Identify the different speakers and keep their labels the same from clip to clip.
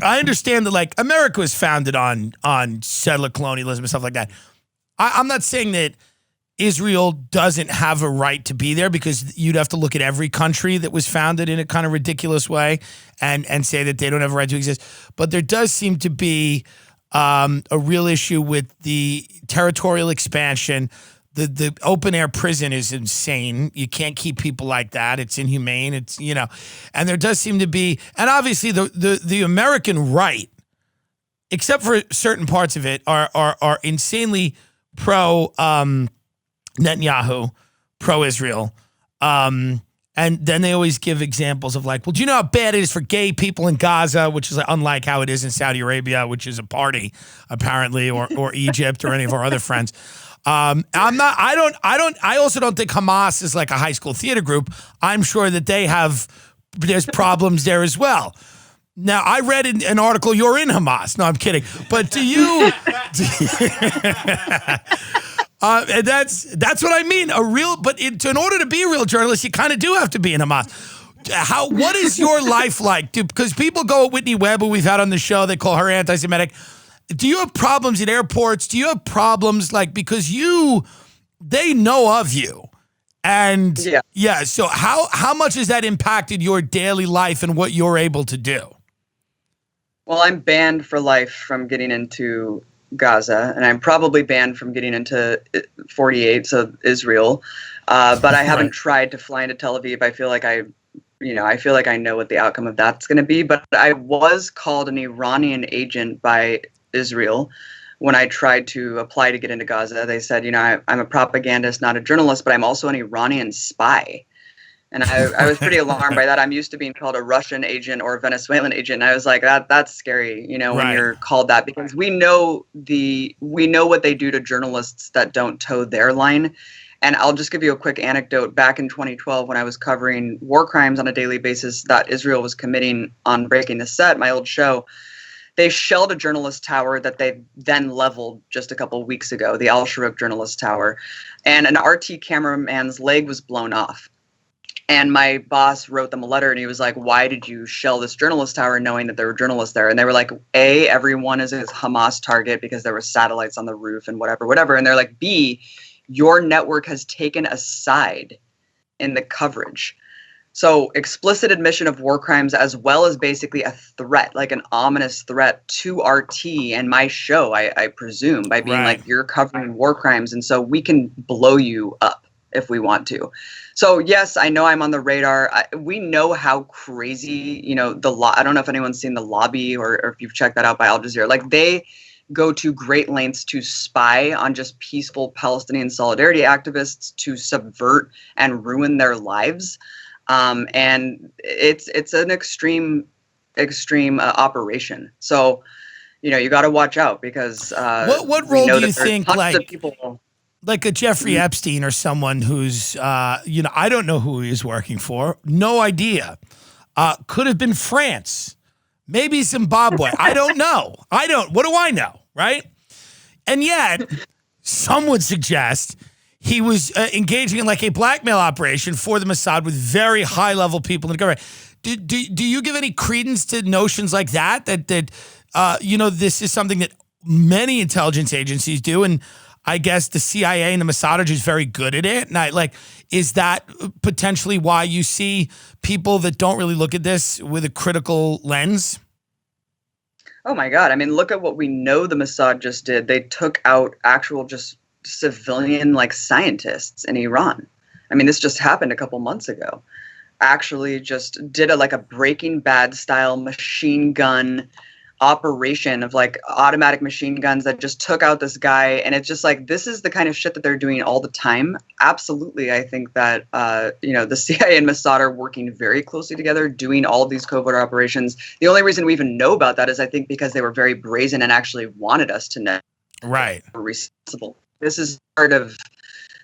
Speaker 1: I understand that, like, America was founded on settler colonialism and stuff like that. I'm not saying that Israel doesn't have a right to be there, because you'd have to look at every country that was founded in a kind of ridiculous way and say that they don't have a right to exist. But there does seem to be a real issue with the territorial expansion. The open air prison is insane. You can't keep people like that. It's inhumane. It's, and there does seem to be, and obviously the American right, except for certain parts of it, are insanely pro Netanyahu, pro-Israel. And then they always give examples of, like, well, do you know how bad it is for gay people in Gaza, which is unlike how it is in Saudi Arabia, which is a party, apparently, or Egypt or any of our other friends. I also don't think Hamas is like a high school theater group. I'm sure that there's problems there as well. Now, I read in an article, you're in Hamas. No, I'm kidding. But do you... and that's what I mean. In order to be a real journalist, you kind of do have to be in Hamas. What is your life like? Because people go at Whitney Webb, who we've had on the show, they call her anti-Semitic. Do you have problems at airports? Do you have problems, like, because they know of you? And yeah, so how much has that impacted your daily life and what you're able to do?
Speaker 2: Well, I'm banned for life from getting into Gaza, and I'm probably banned from getting into 48, so Israel. But I haven't tried to fly into Tel Aviv. I feel like I know what the outcome of that's going to be. But I was called an Iranian agent by Israel when I tried to apply to get into Gaza. They said, I'm a propagandist, not a journalist, but I'm also an Iranian spy. And I was pretty alarmed by that. I'm used to being called a Russian agent or a Venezuelan agent. And I was like, that's scary, when you're called that, because we know what they do to journalists that don't toe their line. And I'll just give you a quick anecdote. Back in 2012, when I was covering war crimes on a daily basis that Israel was committing on Breaking the Set, my old show, they shelled a journalist tower that they then leveled just a couple of weeks ago, the Al Sharuk journalist tower. And an RT cameraman's leg was blown off. And my boss wrote them a letter, and he was like, why did you shell this journalist tower knowing that there were journalists there? And they were like, A, everyone is a Hamas target because there were satellites on the roof and whatever. And they're like, B, your network has taken a side in the coverage. So explicit admission of war crimes, as well as basically a threat, like an ominous threat to RT and my show, I presume, by being like, you're covering war crimes, and so we can blow you up if we want to. So yes, I know I'm on the radar. We know how crazy, I don't know if anyone's seen The Lobby or if you've checked that out by Al Jazeera. Like, they go to great lengths to spy on just peaceful Palestinian solidarity activists, to subvert and ruin their lives. And it's an extreme operation. So, you got to watch out, because
Speaker 1: what role do you think, like a Jeffrey Epstein or someone who's, I don't know who he is working for. No idea. Could have been France, maybe Zimbabwe. I don't know. What do I know? Right. And yet some would suggest he was engaging in like a blackmail operation for the Mossad with very high level people in the government. Do you give any credence to notions like that this is something that many intelligence agencies do? And I guess the CIA and the Mossad are just very good at it. And is that potentially why you see people that don't really look at this with a critical lens?
Speaker 2: Oh my God. I mean, look at what we know the Mossad just did. They took out actual just civilian like scientists in Iran. I mean, this just happened a couple months ago. Actually just did a Breaking Bad style machine gun operation of like automatic machine guns that just took out this guy. And it's just like, this is the kind of shit that they're doing all the time. Absolutely. I think that, the CIA and Mossad are working very closely together, doing all of these covert operations. The only reason we even know about that is, I think, because they were very brazen and actually wanted us to know.
Speaker 1: Right.
Speaker 2: We're responsible. This is part of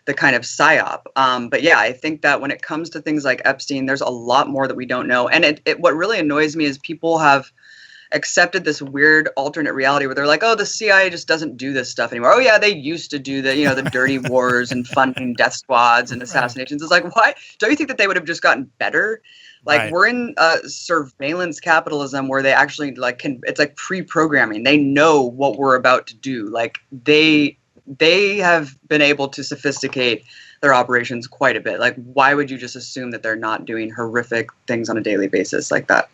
Speaker 2: the kind of psyop. But yeah, I think that when it comes to things like Epstein, there's a lot more that we don't know. And what really annoys me is people have accepted this weird alternate reality where they're like, oh, the CIA just doesn't do this stuff anymore. Oh yeah, they used to do the dirty wars and funding death squads and assassinations. It's like, why? Don't you think that they would have just gotten better? Like
Speaker 1: Right.
Speaker 2: we're in surveillance capitalism where they actually like it's like pre-programming. They know what we're about to do. Like they have been able to sophisticate their operations quite a bit. Like why would you just assume that they're not doing horrific things on a daily basis like that?